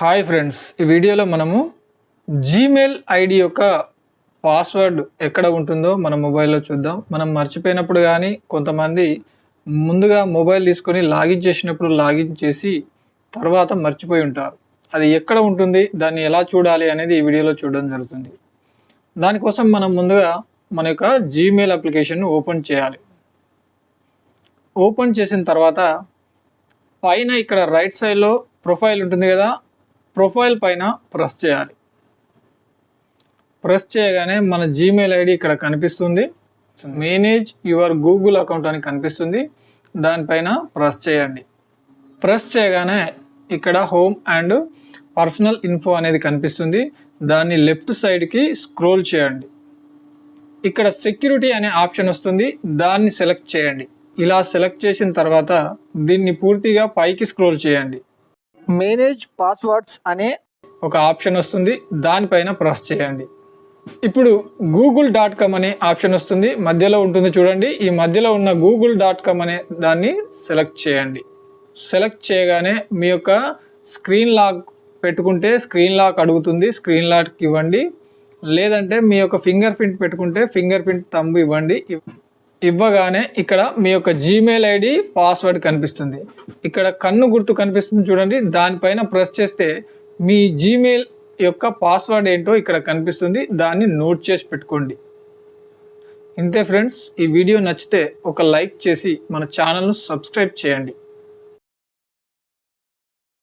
Hi friends, ఈ వీడియోలో మనము జీమెయిల్ ఐడి యొక్క పాస్వర్డ్ ఎక్కడ ఉంటుందో మన మొబైల్లో చూద్దాం. మనం మర్చిపోయినప్పుడు కానీ కొంతమంది ముందుగా మొబైల్ తీసుకొని లాగిన్ చేసినప్పుడు లాగిన్ చేసి తర్వాత మర్చిపోయి ఉంటారు. అది ఎక్కడ ఉంటుంది, దాన్ని ఎలా చూడాలి అనేది ఈ వీడియోలో చూడడం జరుగుతుంది. దానికోసం మనం ముందుగా మన యొక్క జీమెయిల్ అప్లికేషన్ను ఓపెన్ చేయాలి. ఓపెన్ చేసిన తర్వాత పైన ఇక్కడ రైట్ సైడ్లో ప్రొఫైల్ ఉంటుంది కదా, ప్రొఫైల్ పైన ప్రెస్ చేయాలి. ప్రెస్ చేయగానే మన జీమెయిల్ ఐడి ఇక్కడ కనిపిస్తుంది. మేనేజ్ యువర్ గూగుల్ అకౌంట్ అని కనిపిస్తుంది. దానిపైన ప్రెస్ చేయండి. ప్రెస్ చేయగానే ఇక్కడ హోమ్ అండ్ పర్సనల్ ఇన్ఫో అనేది కనిపిస్తుంది. దాన్ని లెఫ్ట్ సైడ్కి స్క్రోల్ చేయండి. ఇక్కడ సెక్యూరిటీ అనే ఆప్షన్ వస్తుంది, దాన్ని సెలెక్ట్ చేయండి. ఇలా సెలెక్ట్ చేసిన తర్వాత దీన్ని పూర్తిగా పైకి స్క్రోల్ చేయండి. మేనేజ్ పాస్వర్డ్స్ అనే ఒక ఆప్షన్ వస్తుంది, దానిపైన ప్రెస్ చేయండి. ఇప్పుడు google.com అనే ఆప్షన్ వస్తుంది, మధ్యలో ఉంటుంది చూడండి. ఈ మధ్యలో ఉన్న google.com అనే దాన్ని సెలెక్ట్ చేయండి. సెలెక్ట్ చేయగానే మీ యొక్క స్క్రీన్ లాక్ పెట్టుకుంటే స్క్రీన్ లాక్ అడుగుతుంది, స్క్రీన్ లాక్ ఇవ్వండి. లేదంటే మీ యొక్క ఫింగర్ ప్రింట్ పెట్టుకుంటే ఫింగర్ ప్రింట్ థంబ్ ఇవ్వండి. ఇవ్వగానే ఇక్కడ మీ యొక్క జీమెయిల్ ఐడి పాస్వర్డ్ కనిపిస్తుంది. ఇక్కడ కన్ను గుర్తు కనిపిస్తుంది చూడండి, దానిపైన ప్రెస్ చేస్తే మీ జీమెయిల్ యొక్క పాస్వర్డ్ ఏంటో ఇక్కడ కనిపిస్తుంది. దాన్ని నోట్ చేసి పెట్టుకోండి. ఇంతే ఫ్రెండ్స్, ఈ వీడియో నచ్చితే ఒక లైక్ చేసి మన ఛానల్ను సబ్స్క్రైబ్ చేయండి.